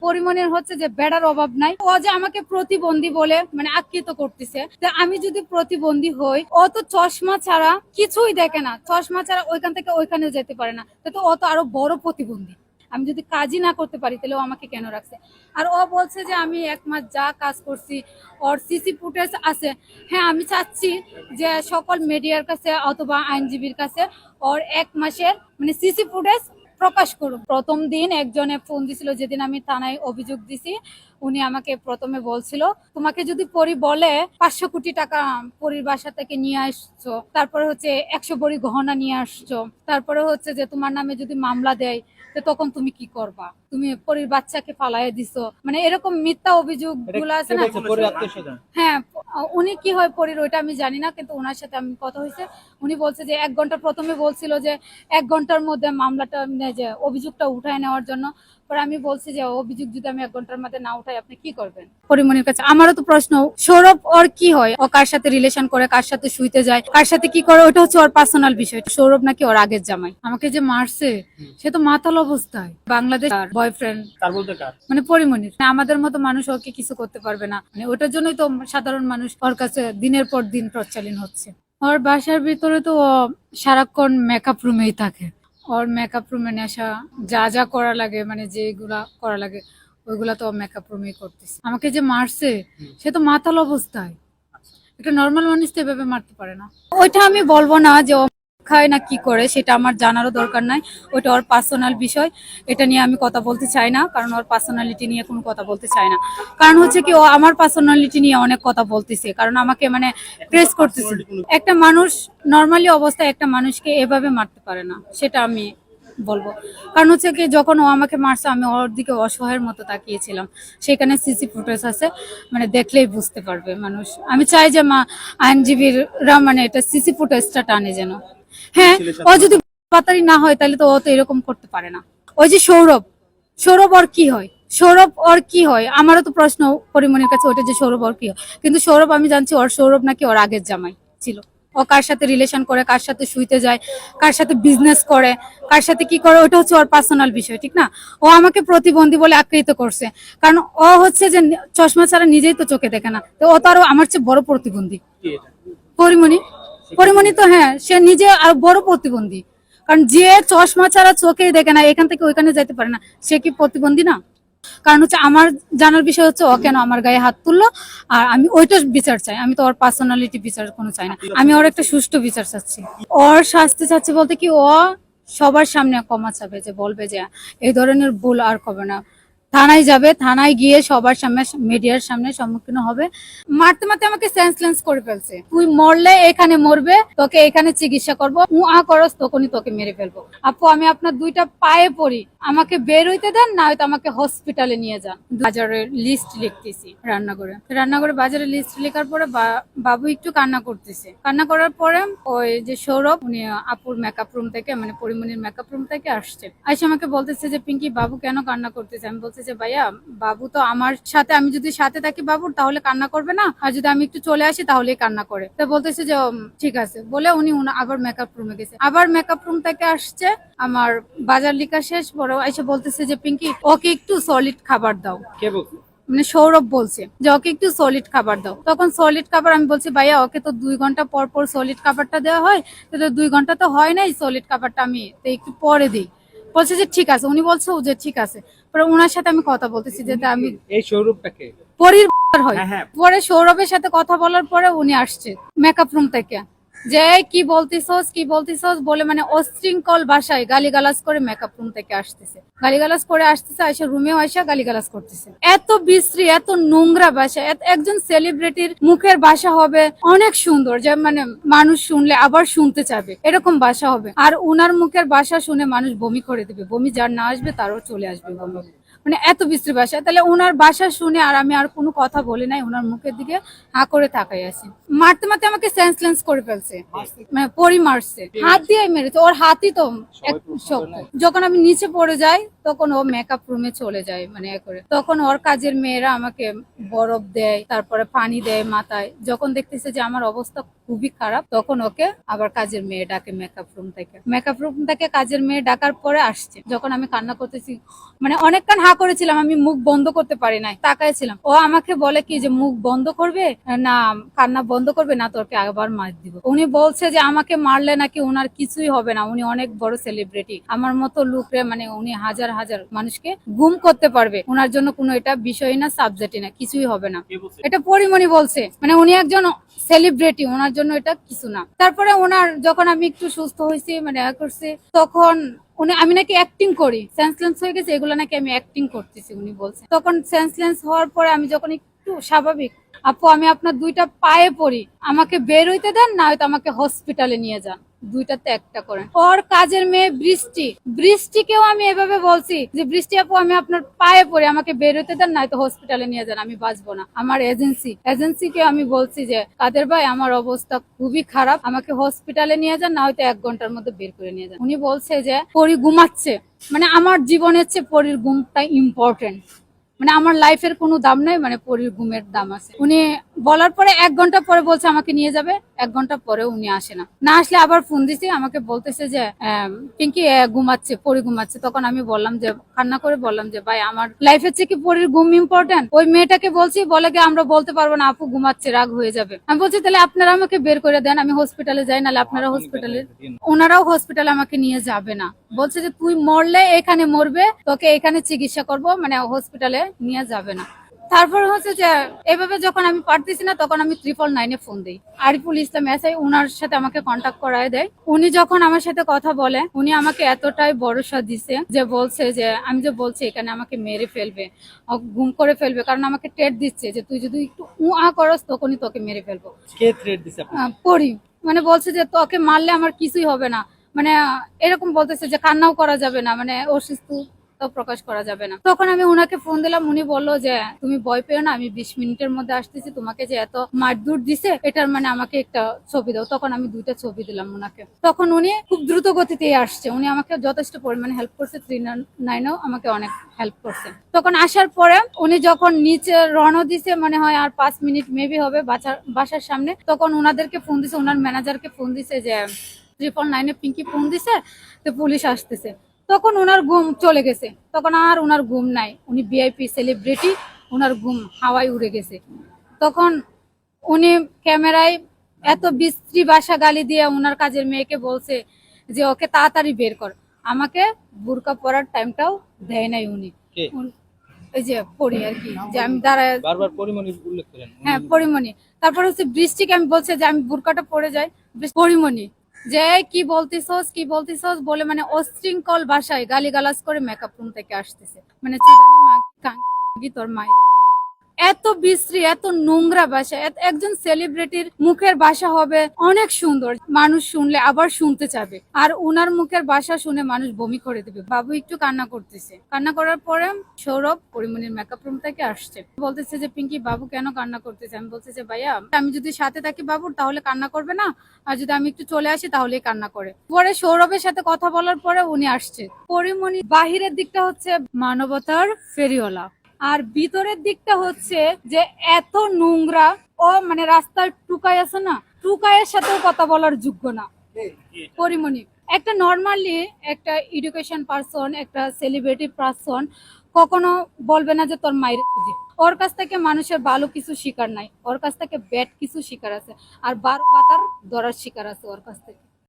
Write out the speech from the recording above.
পরিমণির হচ্ছে যে বেড়ার অভাব নাই, ও যে আমাকে প্রতিবন্ধী বলে মানে আখ্যায়িত করতেছে। আমি যদি প্রতিবন্ধী হই, ও তো চশমা ছাড়া কিছুই দেখে না, চশমা ছাড়া ওইখান থেকে ওইখানে যেতে পারে না, তো ও তো আরো বড় প্রতিবন্ধী। আমি যদি কাজই না করতে পারি তাহলে ও আমাকে কেন রাখছে? আর ও বলছে যে আমি 1 মাস যা কাজ করছি ওর সিসি ফুটেজ আছে। হ্যাঁ, আমি চাচ্ছি যে সকল মিডিয়ার কাছে অথবা আইনজীবীর কাছে ওর 1 মাসের মানে সিসি ফুটেজ প্রকাশ করুক। প্রথম দিন একজনে ফোন দিছিল, যেদিন আমি থানায় অভিযোগ দিছি, উনি আমাকে প্রথমে বলছিল তোমাকে যদি পরি বলে 500 কোটি টাকা পরির বাসা থেকে নিয়ে আসছো, তারপরে হচ্ছে 100 ভরি গহনা নিয়ে আসছো, তারপরে হচ্ছে যে তোমার নামে যদি মামলা দেয় তো তখন তুমি কি করবা, তুমি পরির বাচ্চাকে ফালাইয়া দিছো, মানে এরকম মিথ্যা অভিযোগ গুলো আছে না। হ্যাঁ, উনি কি হয় পরির ওইটা আমি জানি না, কিন্তু ওনার সাথে আমি কথা হয়েছে। উনি বলছে যে 1 ঘন্টা, প্রথমে বলছিল যে 1 ঘন্টার মধ্যে মামলাটা যে অভিযোগটা উঠায় নেওয়ার জন্য। পরে আমি বলছি যে অভিযোগ যদি আমি 1 ঘন্টার মধ্যে না উঠাই আপনি কি করবেন? পরিমণির কাছে আমারও তো প্রশ্ন, সৌরভ ওর কি হয়, ও কার সাথে রিলেশন করে, কার সাথে শুইতে যায়, কার সাথে কি করে, ওটা হচ্ছে ওর পার্সোনাল বিষয়। সৌরভ নাকি ওর আগের জামাই। আমাকে যে মারছে সে তো মাতাল অবস্থায়, বাংলাদেশ বয়ফ্রেন্ড মানে পরিমণির। আমাদের মতো মানুষ ওকে কিছু করতে পারবে না, মানে ওটার জন্যই তো সাধারণ মানুষ ওর কাছে দিনের পর দিন প্রচালিত হচ্ছে। ওর বাসার ভিতরে তো ও সারাক্ষণ মেকআপ রুমেই থাকে। ওর মেকআপ রুমে নেশা, যা যা করা লাগে মানে যেগুলা করা লাগে ওইগুলা তো মেকআপ রুমেই করতেছে। আমাকে যে মারছে সে তো মাতাল অবস্থায়, একটা নর্মাল মানুষ তো এভাবে মারতে পারে না। ওইটা আমি বলবো না যে ও খায় না কি করে, সেটা আমার জানারও দরকার নাই, ওইটা ওর পার্সোনাল বিষয়। এটা নিয়ে আমি কথা বলতে চাই না, কারণ ওর পার্সোনালিটি নিয়ে কোনো কথা বলতে চাই না। কারণ হচ্ছে কি, ও আমার পার্সোনালিটি নিয়ে অনেক কথা বলতেছে, কারণ আমাকে মানে প্রেস করতেছে। একটা মানুষ নর্মালি অবস্থায় একটা মানুষকে এভাবে মারতে পারে না, সেটা আমি বলবো। কারণ হচ্ছে কি, যখন ও আমাকে মারছে আমি ওর দিকে অসহায়ের মতো তাকিয়েছিলাম। সেখানে সিসি ফুটেজ আছে, মানে দেখলেই বুঝতে পারবে মানুষ। আমি চাই যে আইনজীবীরা মানে এটা সিসি ফুটেজটা টানে যেন। হ্যাঁ, ও যদি পাতারি না হয় তাহলে তো ও তো এরকম করতে পারে না। ওই যে সৌরভ, সৌরভ ওর কি হয়, সৌরভ ওর কি হয়? আমারও তো প্রশ্ন পরিমণির কাছে ওটা যে সৌরভ ওর কি হয়। কিন্তু সৌরভ আমি জানছি ওর সৌরভ নাকি ওর আগের জামাই ছিল। ও কার সাথে রিলেশন করে, কার সাথে শুইতে যায়, কার সাথে বিজনেস করে, কার সাথে কি করে, ওটা হচ্ছে ওর পার্সোনাল বিষয়, ঠিক না? ও আমাকে প্রতিবন্ধী বলে আখ্যায়িত করছে, কারণ ও হচ্ছে যে চশমা ছাড়া নিজেই তো চোখে দেখে না, তো ও তো আরো আমার চেয়ে বড় প্রতিবন্ধী। পরিমণি, পরিমণি তো হ্যাঁ, সে নিজে আর বড় প্রতিবন্ধী। কারণ যে চশমা ছাড়া চোখেই দেখে না, এখান থেকে ওইখানে যেতে পারে না, সে কি প্রতিবন্ধী না? কারণ হচ্ছে আমার জানার বিষয় হচ্ছে ও কেন আমার গায়ে হাত তুললো, আর আমি ওইটার বিচার চাই। আমি তো ওর পার্সোনালিটি বিচার কোনো চাই না, আমি ওর একটা সুষ্ঠু বিচার চাচ্ছি। ওর শাস্তি চাচ্ছি বলতে কি, ও সবার সামনে ক্ষমা চাবে, যে বলবে যে এই ধরনের ভুল আর করবে না। থানায় যাবে, থানায় গিয়ে সবার সামনে মিডিয়ার সামনে সম্মুখীন হবে। মারতে মারতে আমাকে সেন্সলেন্স করে ফেলছে। তুই মরলে এখানে মরবে, তোকে এখানে চিকিৎসা করবো, করস তখনই তোকে মেরে ফেলবো। আপু, আমি আপনার 2টা পায়ে পড়ি, আমাকে বের হইতে দেন, না হয়তো আমাকে হসপিটালে নিয়ে যান। বাজারের লিস্ট লিখতেছি রান্নাঘরে বাজারের লিস্ট লেখার পরে বাবু একটু কান্না করতেছে। কান্না করার পরে ওই যে সৌরভ, উনি আপুর মেকআপ রুম থেকে মানে পরিমণির মেকআপ রুম থেকে আসছে। আইসা আমাকে বলতেছে যে পিঙ্কি, বাবু কেন কান্না করতেছে? আমি বলছি যে ভাইয়া, বাবু তো আমার সাথে, আমি যদি সাথে থাকি বাবুর তাহলে কান্না করবে না, আর যদি আমি একটু চলে আসি তাহলেই কান্না করে। তো বলতেছে যে ঠিক আছে বলে উনি আবার মেকআপ রুমে গেছে। আবার মেকআপ রুম থেকে আসছে, আমার বাজার লিখা শেষ, বড় এসে বলতেছে যে পিঙ্কি, ওকে একটু সলিড খাবার দাও। মানে সৌরভ বলছে যে ওকে একটু সলিড খাবার দাও। তখন সলিড খাবার, আমি বলছি ভাইয়া ওকে তো 2 ঘন্টা পর পর সলিড খাবারটা দেওয়া হয়, তো 2 ঘন্টা তো হয় নাই, সলিড খাবারটা আমি তো একটু পরে দিই। বলছে যে ঠিক আছে, উনি বলছে যে ঠিক আছে। পরে ওনার সাথে আমি কথা বলতেছি যে আমি এই সৌরভটাকে পরির হয়। পরে সৌরভের সাথে কথা বলার পরে উনি আসছে মেকআপ রুম থেকে, যে কি বলতিছস বলে মানে অশৃঙ্খল ভাষায় গালিগালাজ করে মেকআপ রুম থেকে আসতেছে, গালিগালাজ করে আসতেছে, এসে রুমেও এসে গালিগালাজ করতেছে। এত বিশ্রী, এত নোংরা ভাষা। একজন সেলিব্রিটির মুখের ভাষা হবে অনেক সুন্দর, যে মানে মানুষ শুনলে আবার শুনতে চাবে, এরকম ভাষা হবে। আর উনার মুখের ভাষা শুনে মানুষ বমি করে দেবে, বমি যার না আসবে তারও চলে আসবে বমি। মানে এত বিশ্রী ভাষা। তাহলে ওনার ভাষা শুনে আর আমি আর কোনো কথা বলি নাই, ওনার মুখের দিকে হা করে তাকাই আছি। মারতে মারতে আমাকে সেন্সলেস করে ফেলছে, মানে পরি মারছে, হাত দিয়ে মেরেছে, ওর হাতই তো শক্ত। যখন আমি নিচে পড়ে যাই তখন ও মেকআপ রুমে চলে যায়, মানে এ করে। তখন ওর কাজের মেয়েরা আমাকে বরফ দেয়, তারপরে পানি দেয় মাথায়। যখন দেখতেছে যে আমার অবস্থা খুবই খারাপ, তখন ওকে আবার কাজের মেয়ে ডাকে মেকআপ রুম থেকে কাজের মেয়ে ডাকার পরে আসছে। যখন আমি কান্না করতেছি, মানে অনেকক্ষণ হা করেছিলাম, আমি মুখ বন্ধ করতে পারি নাই, তাকাইছিলাম। ও আমাকে বলে কি যে মুখ বন্ধ করবে না, কান্না বন্ধ করবে না, তোকে আবার মার দিব। উনি বলছে যে আমাকে মারলে নাকি উনার কিছুই হবে না, উনি অনেক বড় সেলিব্রিটি, আমার মতো লোকরে, মানে উনি হাজার হাজার মানুষকে গুম করতে পারবে, উনার জন্য কোনো এটা বিষয় না, সাবজেক্টই না, কিছুই হবে না। এটা পরিমণি বলছে, মানে উনি একজন সেলিব্রিটি, ওনার জন্য এটা কিছু না। তারপরে ওনার যখন আমি একটু সুস্থ হয়েছি, মানে করছি, তখন উনি, আমি নাকি অ্যাক্টিং করি, সেন্সলেস হয়ে গেছে, এগুলো নাকি আমি অ্যাক্টিং করতেছি উনি বলছে। তখন সেন্সলেস হওয়ার পরে আমি যখন একটু স্বাভাবিক, আপু আমি আপনার দুইটা পায়ে পড়ি, আমাকে বের হইতে দেন, না হয়তো আমাকে হসপিটালে নিয়ে যান, দুইটাতে একটা করেন। ওর কাজের মেয়ে বৃষ্টিকেও আমি এভাবে বলছি যে বৃষ্টি আপু আমি আপনার পায়ে পড়ি, আমাকে বের হইতে দেন, না হয়তো হসপিটালে নিয়ে যান, আমি বাঁচবো না। আমার এজেন্সিকে আমি বলছি যে কাদের ভাই আমার অবস্থা খুবই খারাপ, আমাকে হসপিটালে নিয়ে যান, না হয়তো 1 ঘন্টার মধ্যে বের করে নিয়ে যান। উনি বলছে যে পরি ঘুমাচ্ছে, মানে আমার জীবনের চেয়ে পরির ঘুমটা ইম্পর্টেন্ট, মানে আমার লাইফের কোনো দাম নাই, মানে পরির ঘুমের দাম আছে। উনি বলার পরে 1 ঘন্টা পরে বলছে আমাকে নিয়ে যাবে, 1 ঘন্টা পরে উনি আসে না। না আসলে আবার ফোন দিছি, আমাকে বলতেছে যে পিঙ্কি ঘুমাচ্ছে, পরি ঘুমাচ্ছে। তখন আমি বললাম যে, কান্না করে বললাম যে ভাই আমার লাইফের চেয়ে কি পরির ঘুম ইম্পর্টেন্ট? ওই মেয়েটাকে বলছি, বলে কি আমরা বলতে পারবো না, আপু ঘুমাচ্ছে, রাগ হয়ে যাবে। আমি বলছি তাহলে আপনারা আমাকে বের করে দেন, আমি হসপিটালে যাই, নাহলে আপনারা হসপিটালে। ওনারাও হসপিটালে আমাকে নিয়ে যাবে না, বলছে যে তুই মরলে এখানে মরবে, তোকে এখানে চিকিৎসা করব, মানে হসপিটালে নিয়ে যাবে না। তারপর হচ্ছে যে এভাবে যখন আমি পারতেছি না, তখন আমি 999-এ ফোন দিই। আরিফুল ইসলাম এসআই ওনার সাথে আমাকে কন্ট্যাক্ট করায় দেয়। উনি যখন আমার সাথে কথা বলে, উনি আমাকে এতটাই ভরসা দিছে যে বলছে যে আমি যে বলছি এখানে আমাকে মেরে ফেলবে, গুম করে ফেলবে, কারণ আমাকে টেট দিচ্ছে যে তুই যদি একটু করস তখনই তোকে মেরে ফেলবো। কে থ্রেট দিছে আপনাকে? পড়ি, মানে বলছে যে তোকে মারলে আমার কিছুই হবে না, মানে এরকম বলতেছে যে কান্নাও করা যাবে না, মানে অসুস্থ প্রকাশ করা যাবে না। তখন আমি উনাকে ফোন দিলাম, উনি বললো যে তুমি ভয় পেও না, আমি 20 মিনিটের মধ্যে আসতেছি, তোমাকে যে এত মারধর দিছে এটার মানে আমাকে একটা ছবি দাও। তখন আমি 2টা ছবি দিলাম উনাকে। তখন উনি খুব দ্রুত গতিতে আসছে, উনি আমাকে যথেষ্ট পরিমাণে হেল্প করছে, 399-এও আমাকে অনেক হেল্প করছে। তখন আসার পরে উনি যখন নিচে রওনা দিছে, মনে হয় আর 5 মিনিট মেবি হবে বাসার সামনে, তখন উনাদেরকে ফোন দিছে, উনার ম্যানেজারকে ফোন দিছে যে 999-এ পিঙ্কি ফোন দিছে, তো পুলিশ আসতেছে। তখন ওনার ঘুম চলে গেছে, তখন আর ওনার ঘুম নাই, উনি ভিআইপি সেলিব্রিটি, ওনার ঘুম হাওয়ায় উড়ে গেছে। তখন উনি ক্যামেরায় এত বিশ্রী ভাষা গালি দিয়ে ওনার কাজের মেয়েকে বলছে যে ওকে তাড়াতাড়ি বের কর। আমাকে বুরকা পরার টাইমটাও দেয় নাই উনি। এই যে পরি আর কি, যে আমি দাঁড়ায় বারবার পরিমণি উল্লেখ করেন। হ্যাঁ পরিমণি। তারপর হচ্ছে বৃষ্টিকে আমি বলছে যে আমি বুরকাটা পরে যাই, পরিমণি যে কি বলতেছস বলে, মানে অশৃঙ্খল ভাষায় গালিগালাজ করে মেকআপ রুম থেকে আসতেছে, মানে চুদানি মাগি তোর মায়ের। এত বিশ্রী, এত নোংরা ভাষা। একজন সেলিব্রিটির মুখের ভাষা হবে অনেক সুন্দর, মানুষ শুনলে আবার শুনতে চাবে, আর উনার মুখের ভাষা শুনে মানুষ বমি করে দেবে। বাবু একটু কান্না করতেছে, কান্না করার পরে সৌরভ পরিমণির মেকআপ রুম থেকে আসছে, বলতেছে যে পিঙ্কি বাবু কেন কান্না করতেছে? আমি বলছি যে ভাইয়া আমি যদি সাথে থাকি বাবুর তাহলে কান্না করবে না, আর যদি আমি একটু চলে আসি তাহলেই কান্না করে। পরে সৌরভের সাথে কথা বলার পরে উনি আসছে। পরিমণি বাহিরের দিকটা হচ্ছে মানবতার ফেরিওয়ালা, আর ভিতরের দিকটা হচ্ছে যে এত নোংরা, ও মানে রাস্তায় টুকাই আছে না, টুকাইয়ের সাথেও কথা বলার যোগ্য না। পরিমণি একটা নর্মালি একটা এডুকেশন পারসন, একটা সেলিব্রিটি পারসন কখনো বলবে না যে তোর মায়ের খুঁজি। ওর কাছ থেকে মানুষের ভালো কিছু শিকার নাই, ওর কাছ থেকে ব্যাড কিছু শিকার আছে, আর 12 পাতার ধরার শিকার আছে ওর কাছ থেকে।